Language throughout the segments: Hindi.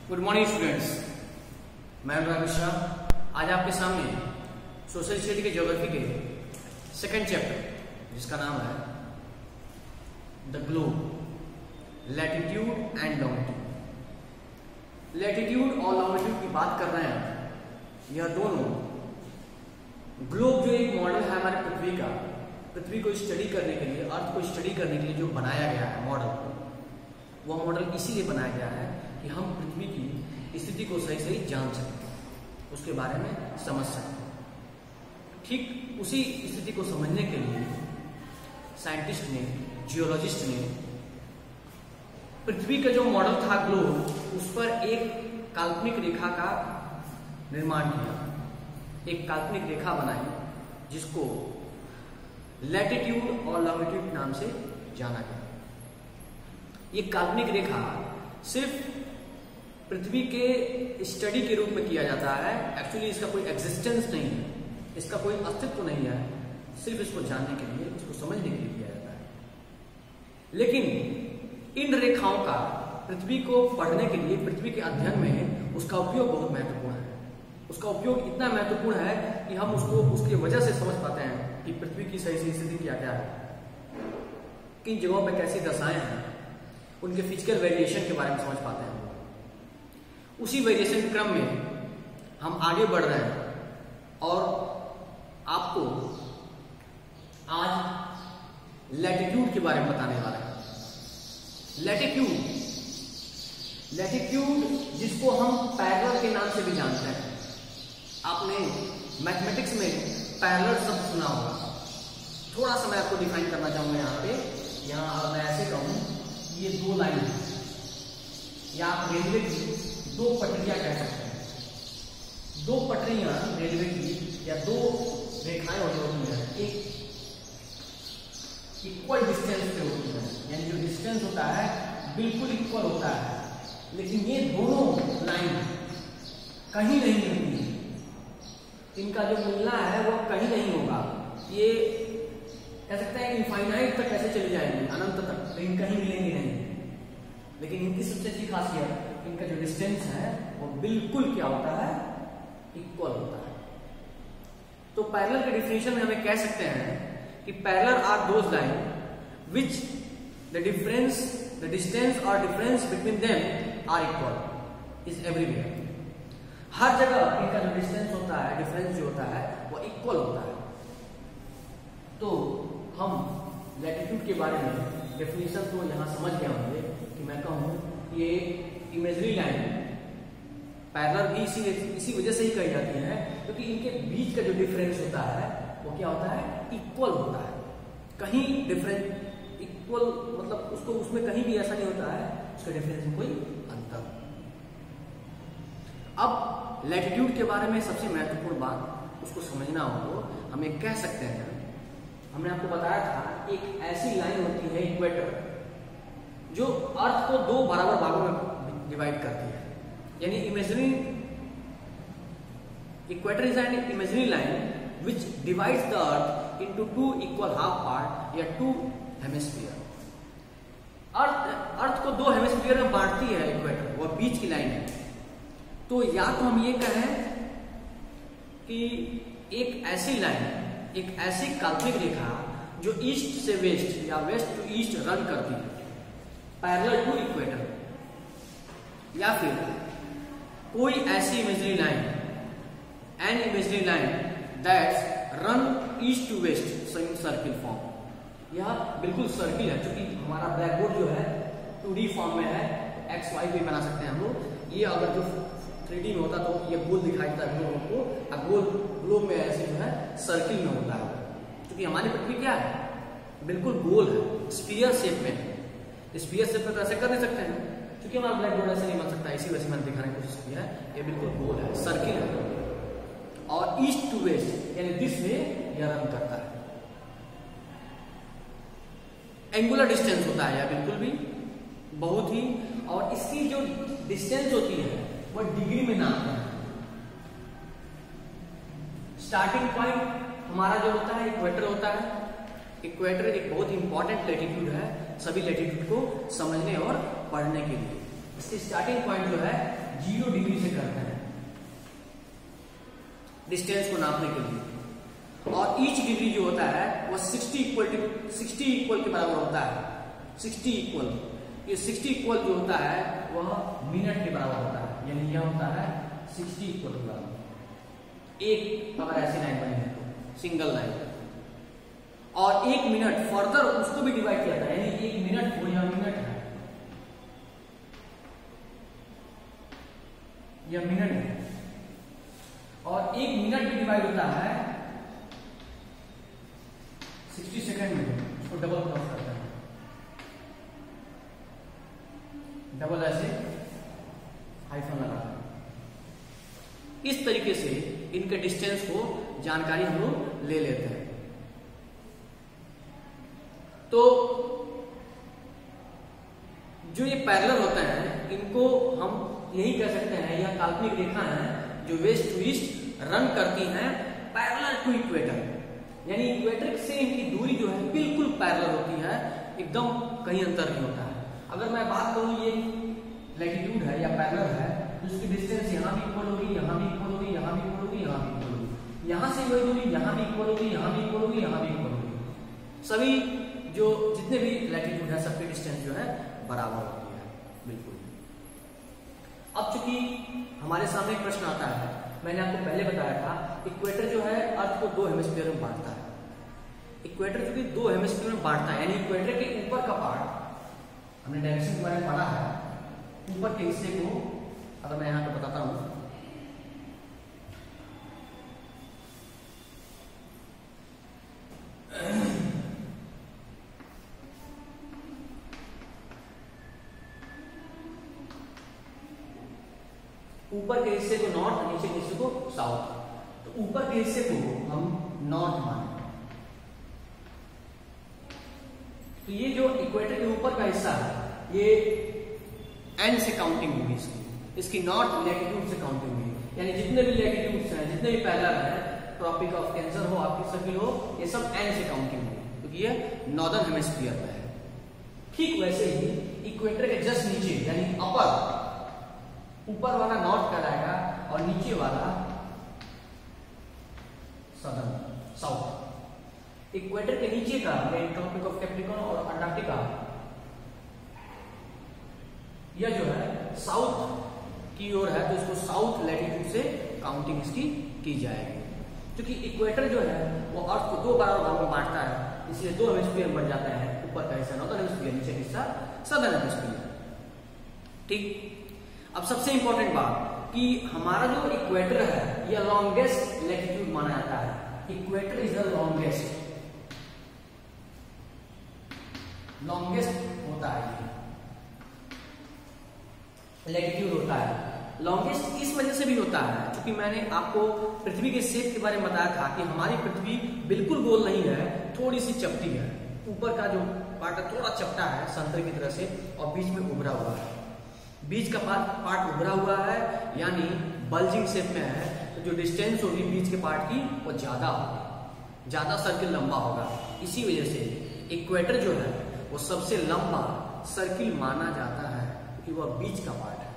गुड मॉर्निंग स्टूडेंट्स, मैं अनुराग मिश्रा आज आपके सामने सोशल स्टडी के ज्योग्राफी के सेकंड चैप्टर जिसका नाम है the globe, latitude and longitude. Latitude और लॉन्गिट्यूड की बात कर रहे हैं। यह दोनों ग्लोब जो एक मॉडल है हमारे पृथ्वी का, पृथ्वी को स्टडी करने के लिए, अर्थ को स्टडी करने के लिए जो बनाया गया है मॉडल, वह मॉडल इसीलिए बनाया गया है कि हम पृथ्वी की स्थिति को सही सही जान सकें, उसके बारे में समझ सकें। ठीक उसी स्थिति को समझने के लिए साइंटिस्ट ने, जियोलॉजिस्ट ने पृथ्वी का जो मॉडल था ग्लोब, उस पर एक काल्पनिक रेखा का निर्माण किया, एक काल्पनिक रेखा बनाई जिसको लैटिट्यूड और लॉन्गिट्यूड नाम से जाना गया। ये काल्पनिक रेखा सिर्फ पृथ्वी के स्टडी के रूप में किया जाता है। एक्चुअली इसका कोई एग्जिस्टेंस नहीं है, इसका कोई अस्तित्व नहीं है, सिर्फ इसको जानने के लिए, इसको समझने के लिए किया जाता है। लेकिन इन रेखाओं का पृथ्वी को पढ़ने के लिए, पृथ्वी के अध्ययन में उसका उपयोग बहुत महत्वपूर्ण है। उसका उपयोग इतना महत्वपूर्ण है कि हम उसको उसकी वजह से समझ पाते हैं कि पृथ्वी की सही सही स्थिति क्या क्या है, किन जगहों पर कैसी दशाएं हैं, उनके फिजिकल वेरिएशन के बारे में समझ पाते हैं। उसी वेरिएशन के क्रम में हम आगे बढ़ रहे हैं और आपको आज लैटिट्यूड के बारे में बताने वाले हैं। लैटिट्यूड जिसको हम पैरेलल के नाम से भी जानते हैं। आपने मैथमेटिक्स में पैरेलल शब्द सुना होगा। थोड़ा सा मैं आपको डिफाइन करना चाहूंगा यहाँ पे। यहाँ मैं ऐसे कहूँ, ये दो लाइन है, या आप रेलवे की दो पटरियां कह सकते हैं। दो पटरियां रेलवे की या दो रेखाएं होती हैं, एक इक्वल डिस्टेंस पे होती है, यानी जो डिस्टेंस होता है बिल्कुल इक्वल होता है, लेकिन ये दोनों लाइन कहीं नहीं मिलती। इनका जो मिलना है वो कहीं नहीं होगा। ये कह सकते हैं इनफाइनाइट तक कैसे चली जाएंगी, अनंत तक, लेकिन कहीं मिलेंगे नहीं। लेकिन इनकी सबसे अच्छी खासियत, इनका जो डिस्टेंस है वो बिल्कुल क्या होता है, इक्वल होता है। तो पैरेलल के डिफिनेशन में हमें कह सकते हैं कि parallel are those line which the distance और difference between them are equal is everywhere. हर जगह इनका जो डिस्टेंस होता है, डिफरेंस जो होता है वो इक्वल होता है। तो हम लैटिट्यूड के बारे में डेफिनेशन तो यहां समझ गए होंगे कि मैं कहूं ये इमेजरी लाइन पैरेलल भी इसी वजह से ही कही जाती है क्योंकि इनके बीच का जो डिफरेंस होता है वो क्या होता है, इक्वल होता है। कहीं डिफरेंस इक्वल मतलब उसको उसमें कहीं भी ऐसा नहीं होता है उसका डिफरेंस में कोई अंतर। अब लैटिट्यूड के बारे में सबसे महत्वपूर्ण बात उसको समझना हो तो हमें कह सकते हैं, हमने आपको बताया था एक ऐसी लाइन होती है इक्वेटर जो अर्थ को दो बराबर भागों में डिवाइड करती है। यानी imaginary equator is an imaginary line which divides the earth into two equal half part या टू हेमिस्फीयर। अर्थ को दो हेमिस्फीयर में बांटती है इक्वेटर, वह बीच की लाइन है। तो या तो हम ये कहें कि एक ऐसी लाइन, एक ऐसी काल्पनिक रेखा जो ईस्ट से वेस्ट या वेस्ट टू ईस्ट रन करती है पैरेलल टू इक्वेटर, या फिर कोई ऐसी imagery line, an imagery line that's run east to west in circle form. यह बिल्कुल सर्किल है, क्योंकि हमारा ब्लैक बोर्ड जो है 2D फॉर्म में है, एक्स वाई भी बना सकते हैं हम लोग। ये अगर जो 3D में होता तो ये गोल दिखाई देता है हमको, अब गोल ग्लोब में ऐसे जो है सर्किल में होता है, क्योंकि हमारी पृथ्वी क्या है, बिल्कुल गोल है, स्फीयर शेप में है। स्फीयर शेप में तो ऐसे कर नहीं सकते हैं क्योंकि हमारा ब्लैक बोर्ड ऐसे नहीं बन सकता, इसी वजह से मैंने दिखाने की कोशिश किया है। ये बिल्कुल गोल है, सर्किल है, और ईस्ट टू वेस्ट यानी दिस वे यह रन करता है। एंगुलर डिस्टेंस होता है यह बिल्कुल भी बहुत ही, और इसकी जो डिस्टेंस होती है वह डिग्री में नापते हैं। स्टार्टिंग पॉइंट हमारा जो होता है इक्वेटर होता है। इक्वेटर एक बहुत इंपॉर्टेंट लैटिट्यूड है सभी लैटिट्यूड को समझने और पढ़ने के लिए। इसकी स्टार्टिंग पॉइंट जो है 0 डिग्री से करते हैं डिस्टेंस को नापने के लिए, और ईच डिग्री जो होता है वो 60 इक्वल के बराबर होता है। 60 इक्वल, ये 60 इक्वल जो होता है वह मिनट के बराबर होता है, यानी यह होता है 60 इक्वल के बराबर। एक अगर ऐसी लाइन बनी है तो सिंगल लाइन, और 1 मिनट फर्दर उसको भी डिवाइड किया था, यानी 1 मिनट वो यह मिनट है, यह मिनट है, और 1 मिनट भी डिवाइड होता है 60 सेकंड में, उसको डबल क्रॉस करते हैं, डबल ऐसे हाइफन लगाते हैं। इस तरीके से इनके डिस्टेंस को जानकारी हम लोग ले लेते हैं। तो जो ये पैरेलल होते हैं इनको हम यही कह सकते हैं, यह काल्पनिक रेखा है जो वेस्ट टू ईस्ट रन करती हैं पैरेलल टू इक्वेटर, यानी इक्वेटर से इनकी दूरी जो है बिल्कुल पैरेलल होती है, एकदम कहीं अंतर नहीं होता है। अगर मैं बात करूं ये लैटिट्यूड है या पैरेलल है तो उसकी डिस्टेंस यहाँ भी इक्वल होगी, यहाँ भी इक्वल होगी, यहाँ भी इक्वल होगी, यहाँ भी इक्वल होगी, यहाँ से वही दूरी यहाँ भी इक्वल होगी, यहाँ भी इक्वल होगी, यहाँ भी इक्वल होगी। सभी जो जितने भी लैटिट्यूड है सबकी डिस्टेंस जो है बराबर होती है बिल्कुल। अब चूंकि हमारे सामने एक प्रश्न आता है, मैंने आपको पहले बताया था इक्वेटर जो है अर्थ को 2 हेमिस्फीयर में बांटता है। इक्वेटर जो कि 2 हेमिस्फीयर में बांटता है, यानी इक्वेटर के ऊपर का पार्ट हमने डायरेक्शन के बारे में पढ़ा है, ऊपर के हिस्से को अगर मैं यहां पे बताता हूं, ऊपर के हिस्से को नॉर्थ, नीचे के हिस्से को साउथ, तो ऊपर के हिस्से को हम नॉर्थ माने। तो ये जो इक्वेटर के ऊपर का हिस्सा है ये एन से काउंटिंग होगी, इसकी नॉर्थ लैटिट्यूड से काउंटिंग होगी, यानी जितने भी लैटिट्यूड्स हैं, जितने भी पैरेलल है, ट्रॉपिक ऑफ कैंसर हो, आपकी सर्किल हो, ये सब एन से काउंटिंग होगी क्योंकि ये नॉर्दर्न हेमिस्फीयर में है। ठीक वैसे ही इक्वेटर के जस्ट नीचे यानी अपर, ऊपर वाला नॉर्थ कहलाएगा और नीचे वाला सदर्न साउथ। इक्वेटर के नीचे का ट्रॉपिक ऑफ कैप्रिकॉर्न और अंटार्कटिका, यह जो है साउथ की ओर है, तो इसको साउथ लैटिट्यूड से काउंटिंग इसकी की जाएगी। क्योंकि इक्वेटर जो है वो अर्थ को 2 बराबर भागों में बांटता है, इसलिए 2 हेमिस्फीयर बन जाते हैं, ऊपर का हिस्सा नॉर्दर्न हेमिस्फीयर, नीचे का हिस्सा सदर्न हेमिस्फीयर। ठीक, अब सबसे इंपॉर्टेंट बात कि हमारा जो इक्वेटर है यह लॉन्गेस्ट लैटिट्यूड माना जाता है। इक्वेटर इज द लॉन्गेस्ट होता है, लैटिट्यूड होता है। लॉन्गेस्ट इस वजह से भी होता है क्योंकि मैंने आपको पृथ्वी के शेप के बारे में बताया था कि हमारी पृथ्वी बिल्कुल गोल नहीं है, थोड़ी सी चपटी है। ऊपर का जो पार्ट है थोड़ा चपटा है संतरे की तरह से, और बीच में उभरा हुआ है। बीच का पार्ट उभरा हुआ है यानी बल्जिंग शेप में है, तो जो डिस्टेंस होगी बीच के पार्ट की वो ज्यादा होगी, ज्यादा सर्किल लंबा होगा। इसी वजह से इक्वेटर जो है वो सबसे लंबा सर्किल माना जाता है क्योंकि वह बीच का पार्ट है,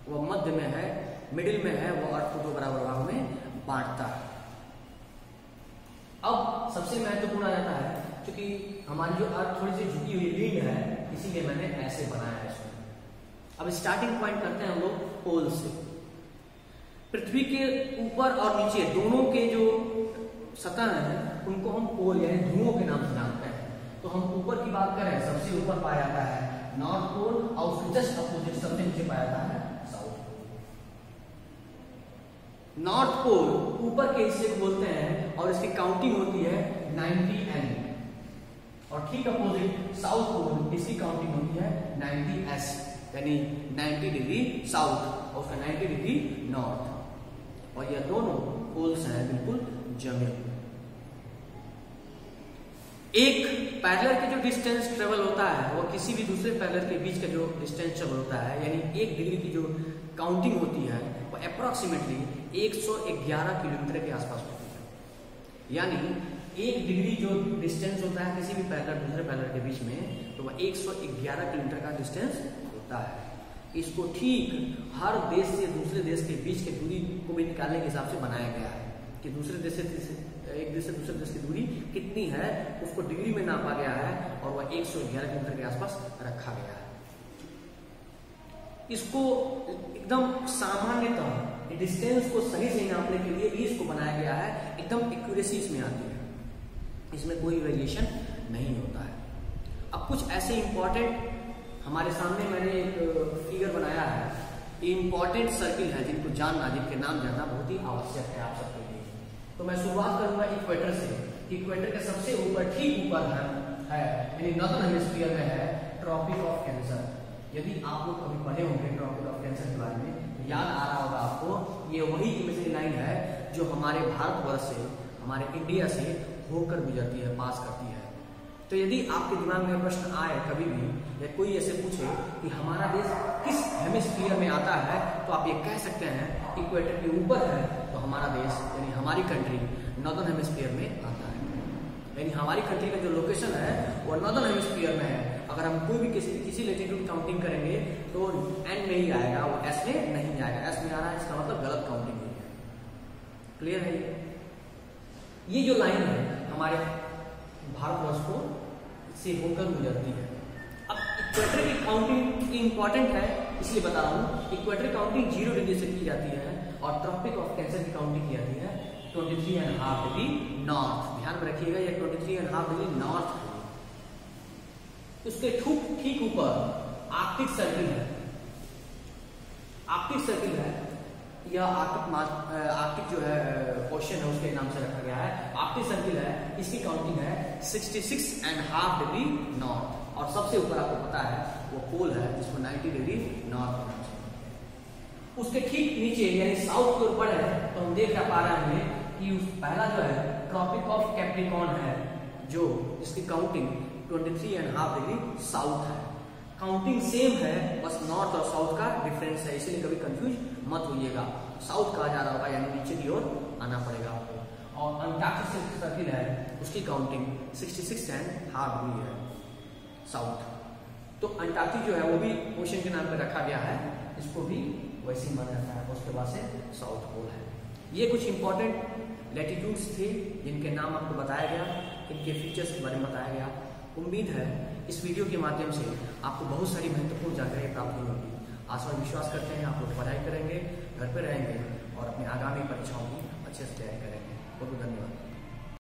वह मध्य में है, मिडिल में है, वो अर्थ को 2 बराबर भागों में बांटता है। अब सबसे महत्वपूर्ण आ जाता है क्योंकि हमारी जो अर्थ थोड़ी सी झुकी हुई लीड है, इसीलिए मैंने ऐसे बनाया है इसको। अब स्टार्टिंग पॉइंट करते हैं हम लोग पोल से। पृथ्वी के ऊपर और नीचे दोनों के जो सतह है उनको हम पोल यानी ध्रुवों के नाम से जानते हैं। तो हम ऊपर की बात करें, सबसे ऊपर पाया जाता है नॉर्थ पोल और उसके जस्ट अपोजिट सबसे नीचे पाया जाता है साउथ पोल। नॉर्थ पोल ऊपर के हिस्से को बोलते हैं और इसकी काउंटिंग होती है 90 N, और ठीक अपोजिट साउथ पोल, इसकी काउंटिंग होती है 90 S, यानी 90 डिग्री साउथ और उसका 90 डिग्री नॉर्थ। और यह दोनों पोल्स हैं बिल्कुल जमे। एक पैरेलल के जो डिस्टेंस ट्रेवल होता है वो किसी भी दूसरे पैरेलल के बीच का जो डिस्टेंस ट्रेवल होता है, यानी 1 डिग्री की जो काउंटिंग होती है वो अप्रोक्सीमेटली 111 किलोमीटर के आसपास होती है। यानी 1 डिग्री जो डिस्टेंस होता है किसी भी पैरेलल दूसरे पैरेलल के बीच में, तो वह 111 किलोमीटर का डिस्टेंस होता है। इसको ठीक हर देश से दूसरे देश के बीच की दूरी को भी निकालने के हिसाब से बनाया गया है कि दूसरे देश से एक देश से दूसरे देश की दूरी कितनी है, उसको डिग्री में नापा गया है और वह 111 किलोमीटर के आसपास रखा गया है। इसको एकदम सामान्यतः डिस्टेंस को सही से नापने के लिए भी इसको बनाया गया है, एकदम एक्यूरेसी इसमें आती है, इसमें कोई वेरिएशन नहीं होता है। अब कुछ ऐसे इंपॉर्टेंट हमारे सामने मैंने एक फिगर बनाया है, इंपॉर्टेंट सर्किल है जिनको जानना, जिनके नाम जानना बहुत ही आवश्यक है आप सबके लिए। तो मैं शुरुआत करूंगा इक्वेटर से। इक्वेटर के सबसे ऊपर, ठीक ऊपर है यानी नॉर्दर्न हेमिस्फीयर में है ट्रॉपिक ऑफ कैंसर। यदि आप लोग कभी पढ़े होंगे ट्रॉपिक ऑफ कैंसर के बारे में, याद आ रहा होगा आपको, ये वही इमेजिनरी लाइन है जो हमारे भारतवर्ष से, हमारे इंडिया से होकर गुजरती है, पास करती है। तो यदि आपके दिमाग में प्रश्न आए कभी भी, या कोई ऐसे पूछे कि हमारा देश किस हेमिस्फीयर में आता है, तो आप ये कह सकते हैं इक्वेटर के ऊपर है तो हमारा देश यानी हमारी कंट्री नॉर्दर्न हेमिस्फीयर में आता है। यानी हमारी कंट्री का जो लोकेशन है वो नॉर्दर्न हेमिस्फीयर में है। अगर हम कोई भी किसी लेटीट्यूड काउंटिंग करेंगे तो एन में ही आएगा, वो एस में नहीं आएगा। एस में आ रहा है इसका मतलब गलत काउंटिंग हुई है। क्लियर है? ये जो लाइन है हमारे भारतवर्ष को से होकर गुजरती है। अब इक्वेटर की काउंटिंग इंपॉर्टेंट है इसलिए बता रहा हूँ। इक्वेटर काउंटिंग 0 डिग्री से की जाती है और ट्रॉपिक ऑफ कैंसर की काउंटिंग की जाती है 23.5 डिग्री नॉर्थ। ध्यान में रखिएगा ये 23.5 डिग्री नॉर्थ है। उसके ठीक ऊपर आर्कटिक सर्किल है। आर्कटिक सर्किल है या आर्कटिक जो है ओशन है उसके नाम से रखा गया है। आर्कटिक सर्किल है, इसकी काउंटिंग है 66.5 डिग्री नॉर्थ। और सबसे ऊपर आपको पता है वो पोल है जिसको 90 डिग्री नॉर्थ। उसके ठीक नीचे यानी साउथ के ऊपर है तो हम देख पा रहे हैं कि पहला जो है ट्रॉपिक ऑफ कैप्रिकॉर्न है, जो इसकी काउंटिंग 23.5 डिग्री साउथ है। काउंटिंग सेम है, बस नॉर्थ और साउथ का डिफरेंस है, इसलिए कभी कंफ्यूज मत होइएगा। साउथ कहा जा रहा होगा यानी नीचे की ओर आना पड़ेगा आपको। और अंटार्कटिक सर्किल है, उसकी काउंटिंग 66.5 डिग्री है साउथ। तो अंटार्कटिक जो है वो भी ओशन के नाम पर रखा गया है, इसको भी वैसे ही माना जाता है। उसके बाद से साउथ पोल है। ये कुछ इंपॉर्टेंट लैटिट्यूड्स थे जिनके नाम आपको बताया गया, इनके फीचर्स के बारे में बताया गया। उम्मीद है इस वीडियो के माध्यम से आपको बहुत सारी महत्वपूर्ण जानकारी प्राप्त हुई होगी। आशा और विश्वास करते हैं आप लोग पढ़ाई करेंगे, घर पर रहेंगे और अपनी आगामी परीक्षाओं की अच्छे से तैयारी करेंगे। बहुत बहुत धन्यवाद।